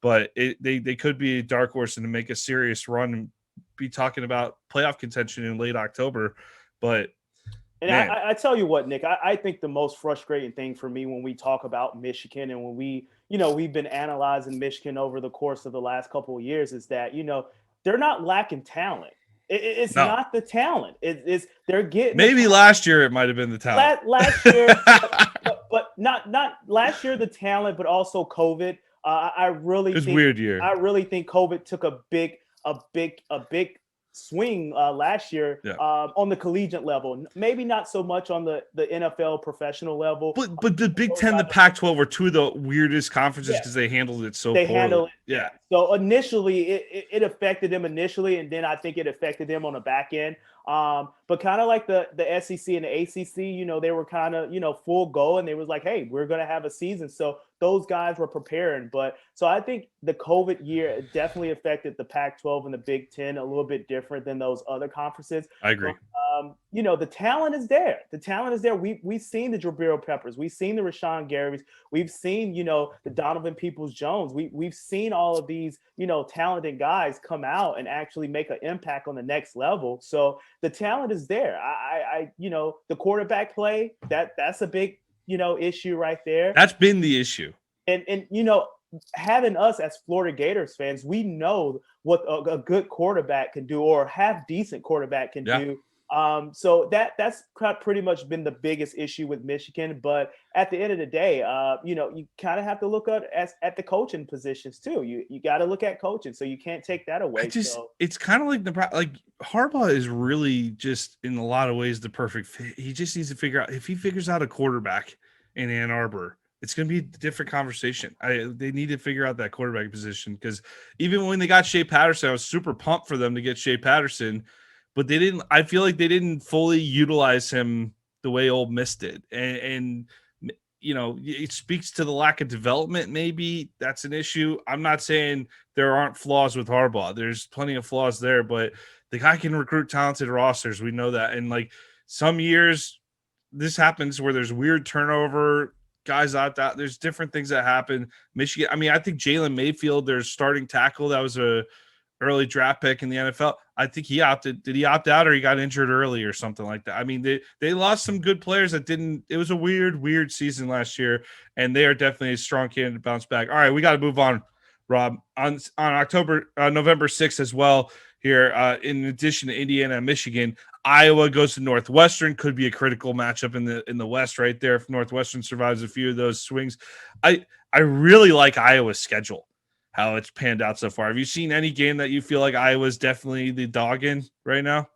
but they could be a dark horse and to make a serious run and be talking about playoff contention in late October. But I tell you what, Nick, I think the most frustrating thing for me when we talk about Michigan and when we've been analyzing Michigan over the course of the last couple of years is that, they're not lacking talent. It's not the talent. It's they're getting maybe last year it might have been the talent. Last year, but not last year the talent, but also COVID. I really think weird year. I really think COVID took a big swing last year on the collegiate level. Maybe not so much on the NFL professional level. But the Big Ten, the Pac-12 were two of the weirdest conferences because they handled it so poorly. Handled it. Yeah. So initially, it affected them initially, and then I think it affected them on the back end. But kind of like the SEC and the ACC, they were kind of, full go, and they was like, hey, we're going to have a season. So those guys were preparing. But so I think the COVID year definitely affected the Pac-12 and the Big Ten a little bit different than those other conferences. I agree. The talent is there. The talent is there. We've seen the Jabril Peppers. We've seen the Rashawn Garys. We've seen, the Donovan Peoples-Jones. We've seen all of these, talented guys come out and actually make an impact on the next level. So the talent is there. The quarterback play, that's a big, issue right there. That's been the issue. And having us as Florida Gators fans, we know what a good quarterback can do, or half decent quarterback can do. So that's pretty much been the biggest issue with Michigan. But at the end of the day, you kind of have to look at the coaching positions too. You got to look at coaching, so you can't take that away. It's kind of like Harbaugh is really just in a lot of ways the perfect fit. He just needs to figure out, if he figures out a quarterback in Ann Arbor, it's going to be a different conversation. They need to figure out that quarterback position, because even when they got Shea Patterson, I was super pumped for them to get Shea Patterson. But they didn't. I feel like they didn't fully utilize him the way Ole Miss did, and it speaks to the lack of development. Maybe that's an issue. I'm not saying there aren't flaws with Harbaugh. There's plenty of flaws there, but the guy can recruit talented rosters. We know that, and like some years, this happens where there's weird turnover. Guys out there, there's different things that happen. Michigan. I mean, I think Jalen Mayfield, their starting tackle, that was a early draft pick in the NFL. I think he opted. Did he opt out, or he got injured early or something like that? I mean, they lost some good players that didn't. It was a weird season last year, and they are definitely a strong candidate to bounce back. All right, we got to move on, Rob. On November 6th as well here, in addition to Indiana and Michigan, Iowa goes to Northwestern. Could be a critical matchup in the West right there if Northwestern survives a few of those swings. I really like Iowa's schedule, how it's panned out so far. Have you seen any game that you feel like Iowa's definitely the dog in right now?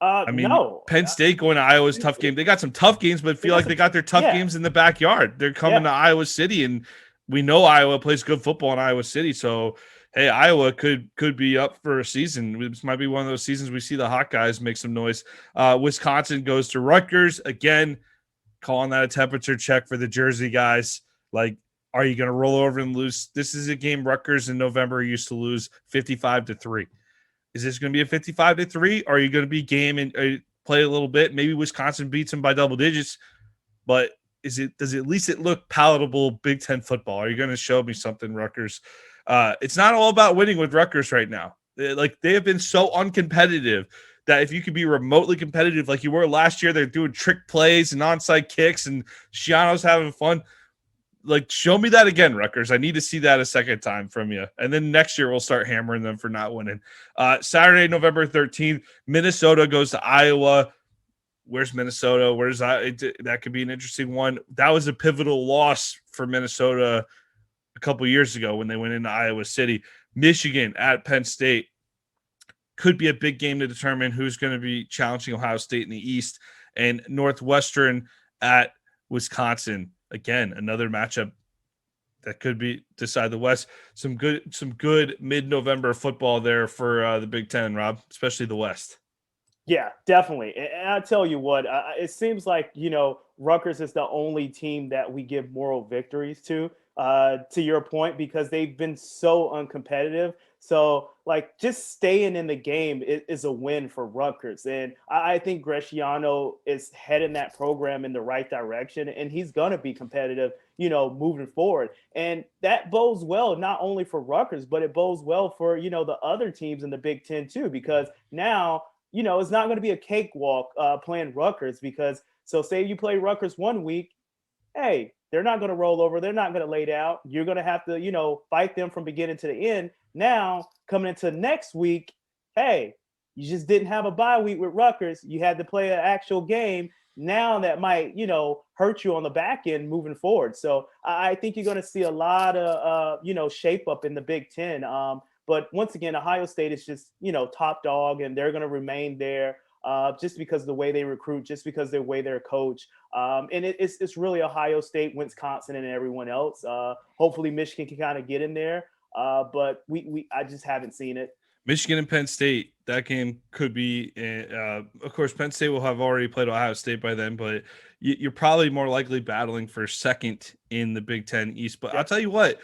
No. Penn State going to Iowa's tough game. They got some tough games, but feel like they got their tough games in the backyard. They're coming to Iowa City, and we know Iowa plays good football in Iowa City. So, hey, Iowa could be up for a season. This might be one of those seasons we see the hot guys make some noise. Wisconsin goes to Rutgers. Again, calling that a temperature check for the Jersey guys. Like, are you going to roll over and lose? This is a game Rutgers in November used to lose 55-3. Is this going to be a 55-3? Or are you going to be game and play a little bit? Maybe Wisconsin beats them by double digits, but does at least it look palatable Big Ten football? Are you going to show me something, Rutgers? It's not all about winning with Rutgers right now. They have been so uncompetitive that if you could be remotely competitive like you were last year, they're doing trick plays and onside kicks, and Shiano's having fun. Like, show me that again, Rutgers. I need to see that a second time from you. And then next year we'll start hammering them for not winning. Saturday, November 13th, Minnesota goes to Iowa. Where's Minnesota? Where's that could be an interesting one. That was a pivotal loss for Minnesota a couple years ago when they went into Iowa City. Michigan at Penn State could be a big game to determine who's going to be challenging Ohio State in the East. And Northwestern at Wisconsin. Again, another matchup that could be decide the West. Some good mid-November football there for the Big Ten, Rob, especially the West. Yeah, definitely. And I tell you what, it seems like, Rutgers is the only team that we give moral victories to your point, because they've been so uncompetitive. So, just staying in the game is a win for Rutgers. And I think Bresciano is heading that program in the right direction, and he's going to be competitive, moving forward. And that bodes well, not only for Rutgers, but it bodes well for, the other teams in the Big Ten too, because now, it's not going to be a cakewalk playing Rutgers, because say you play Rutgers one week, hey, they're not going to roll over. They're not going to lay down. You're going to have to, fight them from beginning to the end. Now, coming into next week, hey, you just didn't have a bye week with Rutgers. You had to play an actual game. Now that might, hurt you on the back end moving forward. So I think you're going to see a lot of, shape up in the Big Ten. But once again, Ohio State is just, top dog, and they're going to remain there. Just because of the way they recruit, just because of the way they're coached. And it's really Ohio State, Wisconsin, and everyone else. Hopefully Michigan can kind of get in there. But I just haven't seen it. Michigan and Penn State, that game could be, of course, Penn State will have already played Ohio State by then, but you're probably more likely battling for second in the Big Ten East. But I'll tell you what,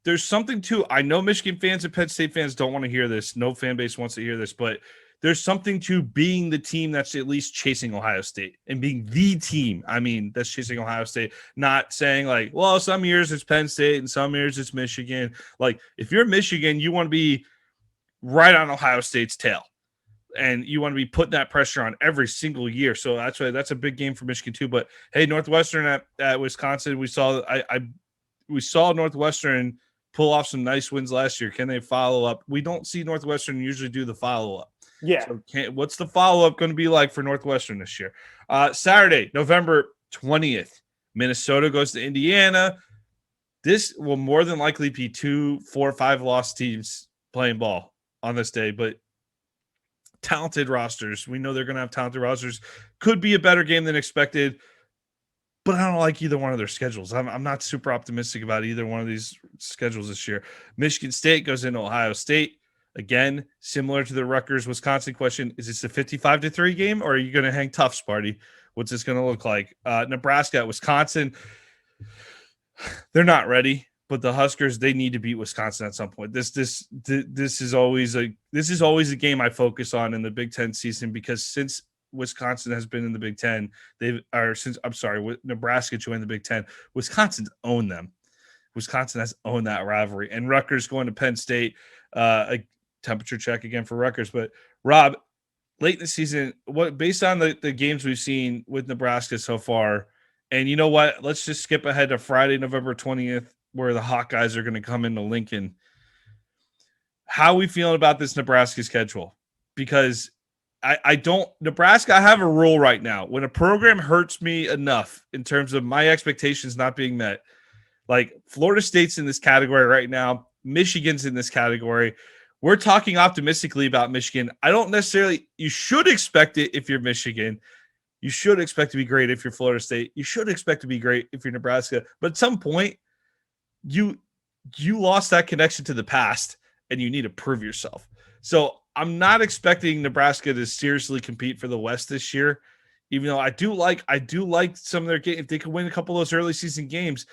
there's something to, I know Michigan fans and Penn State fans don't want to hear this. No fan base wants to hear this, but there's something to being the team that's at least chasing Ohio State and being the team. I mean, that's chasing Ohio State, not saying like, well, some years it's Penn State and some years it's Michigan. Like, if you're Michigan, you want to be right on Ohio State's tail, and you want to be putting that pressure on every single year. So that's why that's a big game for Michigan too. But hey, Northwestern at Wisconsin, we saw Northwestern pull off some nice wins last year. Can they follow up? We don't see Northwestern usually do the follow up. Yeah. So what's the follow up going to be like for Northwestern this year? Saturday, November 20th, Minnesota goes to Indiana. This will more than likely be 2, 4, 5 lost teams playing ball on this day, but talented rosters. We know they're going to have talented rosters. Could be a better game than expected, but I don't like either one of their schedules. I'm not super optimistic about either one of these schedules this year. Michigan State goes into Ohio State. Again, similar to the Rutgers-Wisconsin question, is this a 55-3 game, or are you going to hang tough, Sparty? What's this going to look like? Nebraska at Wisconsin, they're not ready. But the Huskers, they need to beat Wisconsin at some point. This is always a game I focus on in the Big Ten season, because since Wisconsin has been in the Big Ten, Nebraska joined the Big Ten, Wisconsin's owned them. Wisconsin has owned that rivalry. And Rutgers going to Penn State, a temperature check again for Rutgers. But Rob, late in the season, based on the games we've seen with Nebraska so far, and you know what? Let's just skip ahead to Friday, November 20th. Where the Hawkeyes are going to come into Lincoln. How are we feeling about this Nebraska schedule? Because Nebraska, I have a rule right now. When a program hurts me enough in terms of my expectations not being met, like Florida State's in this category right now, Michigan's in this category. We're talking optimistically about Michigan. I don't necessarily, you should expect it if you're Michigan. You should expect to be great if you're Florida State. You should expect to be great if you're Nebraska. But at some point, you lost that connection to the past, and you need to prove yourself. So I'm not expecting Nebraska to seriously compete for the West this year, even though I do like some of their games. If they could win a couple of those early season games,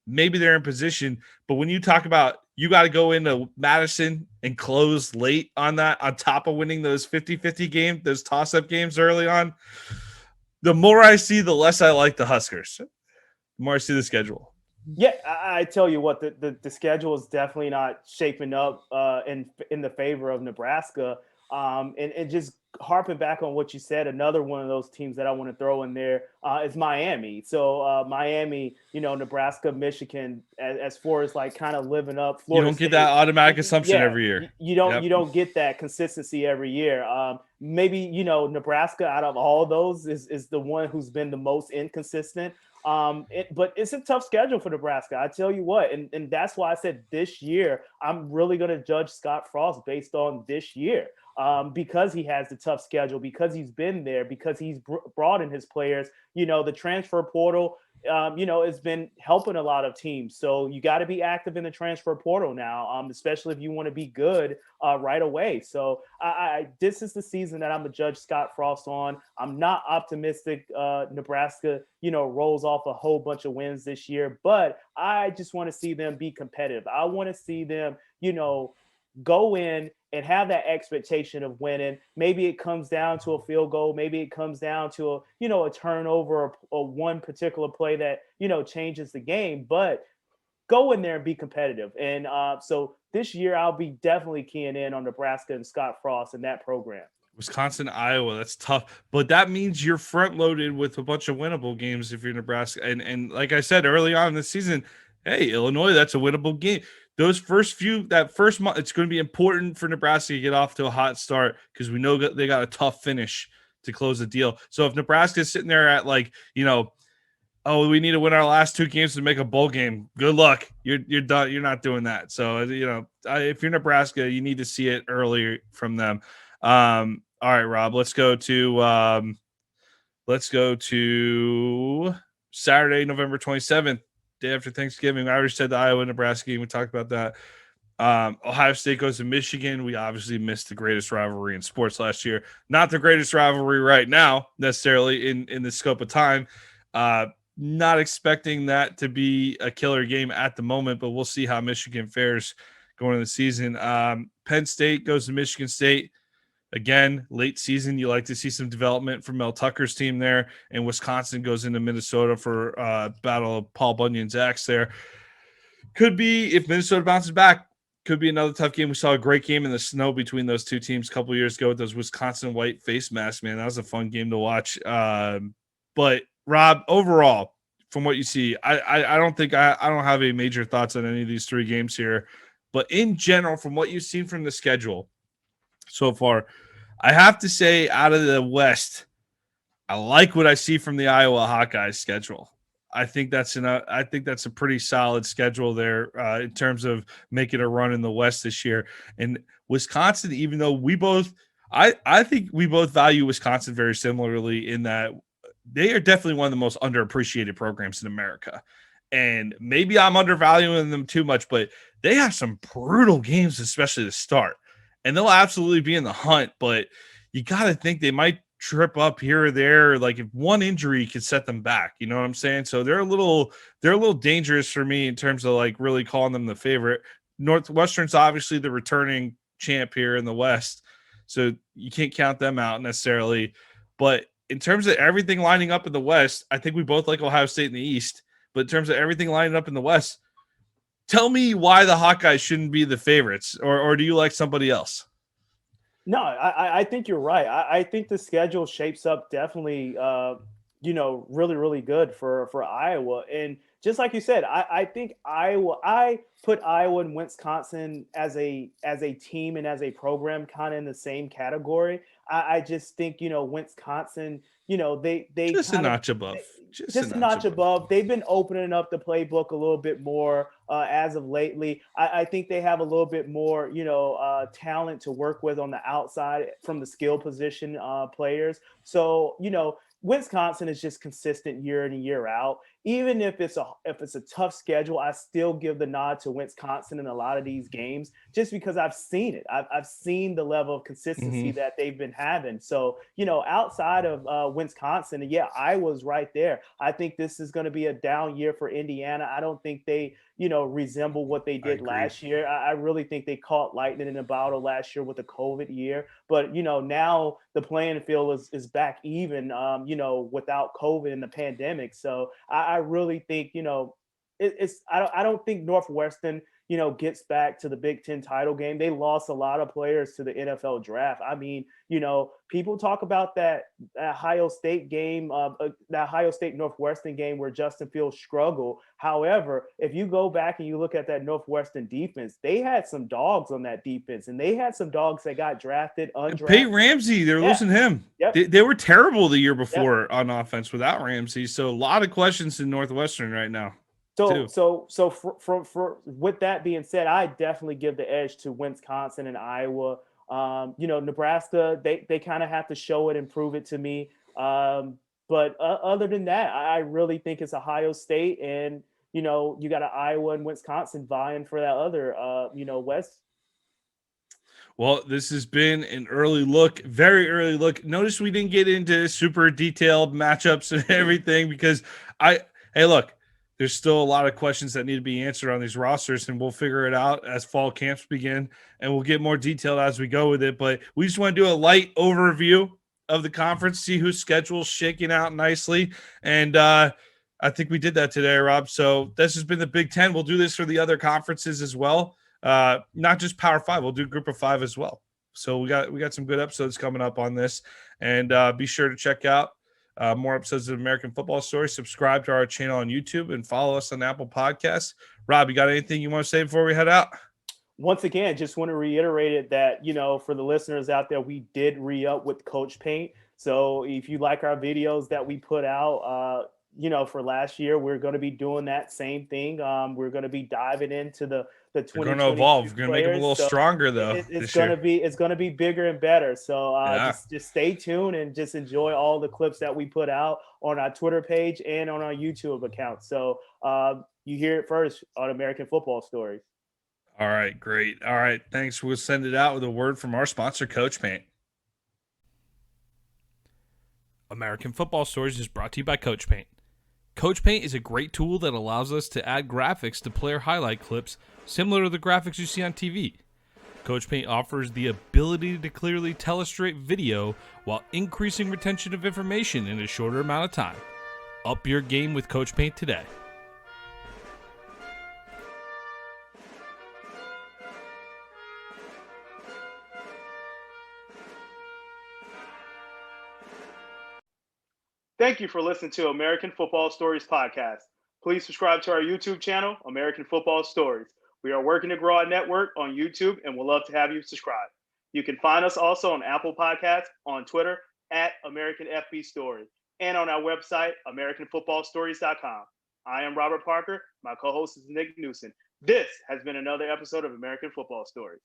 maybe they're in position. But when you talk about you got to go into Madison and close late on that, on top of winning those 50-50 games, those toss-up games early on, the more I see, the less I like the Huskers. The more I see the schedule. Yeah, I tell you what, the schedule is definitely not shaping up in the favor of Nebraska. And just harping back on what you said, another one of those teams that I want to throw in there is Miami. So Miami, Nebraska, Michigan, as far as like kind of living up. Florida you don't get that automatic assumption every year. You don't get that consistency every year. Maybe Nebraska out of all of those is the one who's been the most inconsistent. But it's a tough schedule for Nebraska. I tell you what, and that's why I said this year I'm really going to judge Scott Frost based on this year, because he has the tough schedule, because he's been there, because he's brought in his players. The transfer portal, it's been helping a lot of teams. So you got to be active in the transfer portal now, especially if you want to be good right away. So this is the season that I'm going to judge Scott Frost on. I'm not optimistic Nebraska, rolls off a whole bunch of wins this year, but I just want to see them be competitive. I want to see them, go in and have that expectation of winning. Maybe it comes down to a field goal. Maybe it comes down to a turnover or one particular play that, changes the game, but go in there and be competitive. And so this year I'll be definitely keying in on Nebraska and Scott Frost and that program. Wisconsin, Iowa, that's tough. But that means you're front loaded with a bunch of winnable games if you're Nebraska. And like I said early on in the season, hey, Illinois, that's a winnable game. That first month, it's going to be important for Nebraska to get off to a hot start, because we know that they got a tough finish to close the deal. So if Nebraska is sitting there at we need to win our last 2 games to make a bowl game, good luck. You're done. You're not doing that. So, if you're Nebraska, you need to see it earlier from them. All right, Rob, let's go to Saturday, November 27th. Day after Thanksgiving. I already said the Iowa-Nebraska game. We talked about that. Ohio State goes to Michigan. We obviously missed the greatest rivalry in sports last year. Not the greatest rivalry right now, necessarily in the scope of time. Not expecting that to be a killer game at the moment, but we'll see how Michigan fares going into the season. Penn State goes to Michigan State. Again, late season, you like to see some development from Mel Tucker's team there. And Wisconsin goes into Minnesota for battle of Paul Bunyan's axe there. Could be, if Minnesota bounces back, could be another tough game. We saw a great game in the snow between those two teams a couple years ago with those Wisconsin white face masks, man. That was a fun game to watch. But Rob, overall, from what you see, I don't think I don't have any major thoughts on any of these three games here. But in general, from what you've seen from the schedule so far, I have to say, out of the West, I like what I see from the Iowa Hawkeyes schedule. I think that's a pretty solid schedule there in terms of making a run in the West this year. And Wisconsin, even though I think we both value Wisconsin very similarly in that they are definitely one of the most underappreciated programs in America. And maybe I'm undervaluing them too much, but they have some brutal games, especially to start. And they'll absolutely be in the hunt, but you got to think they might trip up here or there. Like if one injury could set them back, you know what I'm saying? So they're a little dangerous for me in terms of like really calling them the favorite. Northwestern's obviously the returning champ here in the West, so you can't count them out necessarily. But in terms of everything lining up in the West, I think we both like Ohio State in the East. But in terms of everything lining up in the West, tell me why the Hawkeyes shouldn't be the favorites, or do you like somebody else? No, I think you're right. I think the schedule shapes up definitely, really, really good for Iowa. And just like you said, I think I put Iowa and Wisconsin as a team and as a program kind of in the same category. I just think, Wisconsin, they just a notch above. Just a notch above. They've been opening up the playbook a little bit more as of lately. I think they have a little bit more, talent to work with on the outside from the skill position players. So, Wisconsin is just consistent year in and year out. Even if it's a tough schedule, I still give the nod to Wisconsin in a lot of these games just because I've seen it. I've seen the level of consistency that they've been having. So, outside of Wisconsin, yeah, I was right there. I think this is going to be a down year for Indiana. I don't think they, resemble what they did last year. I really think they caught lightning in a bottle last year with the COVID year. But, now the playing field is back even, without COVID and the pandemic. So I really think, I don't think Northwestern, gets back to the Big Ten title game. They lost a lot of players to the NFL draft. I mean, people talk about that Ohio State game, that Ohio State Northwestern game where Justin Fields struggled. However, if you go back and you look at that Northwestern defense, they had some dogs on that defense, and they had some dogs that got drafted, undrafted. Peyton Ramsey, they're losing him. Yep. They were terrible the year before on offense without Ramsey. So a lot of questions in Northwestern right now. So for with that being said, I definitely give the edge to Wisconsin and Iowa. Nebraska, they kind of have to show it and prove it to me. But other than that, I really think it's Ohio State, and you got an Iowa and Wisconsin vying for that other West. Well, this has been an early look, very early look. Notice we didn't get into super detailed matchups and everything because look. There's still a lot of questions that need to be answered on these rosters, and we'll figure it out as fall camps begin, and we'll get more detailed as we go with it. But we just want to do a light overview of the conference, see whose schedule's shaking out nicely. And I think we did that today, Rob. So this has been the Big Ten. We'll do this for the other conferences as well. Not just Power 5. We'll do Group of 5 as well. So we got some good episodes coming up on this. And be sure to check out more episodes of American Football Story. Subscribe to our channel on YouTube and follow us on Apple Podcasts. Rob, you got anything you want to say before we head out? Once again, just want to reiterate it that, for the listeners out there, we did re-up with Coach Paint. So if you like our videos that we put out, for last year, we're going to be doing that same thing. We're going to be diving into the 2020. We're going to evolve. We're going to make them a little stronger, though. It's going to be bigger and better. So just stay tuned and just enjoy all the clips that we put out on our Twitter page and on our YouTube account. So you hear it first on American Football Stories. All right, great. All right, thanks. We'll send it out with a word from our sponsor, Coach Paint. American Football Stories is brought to you by Coach Paint. Coach Paint is a great tool that allows us to add graphics to player highlight clips similar to the graphics you see on TV. Coach Paint offers the ability to clearly telestrate video while increasing retention of information in a shorter amount of time. Up your game with Coach Paint today. Thank you for listening to American Football Stories podcast. Please subscribe to our YouTube channel, American Football Stories. We are working to grow our network on YouTube and we'd love to have you subscribe. You can find us also on Apple Podcasts, on Twitter at American FB Story, and on our website, AmericanFootballStories.com. I am Robert Parker. My co-host is Nick Knudsen. This has been another episode of American Football Stories.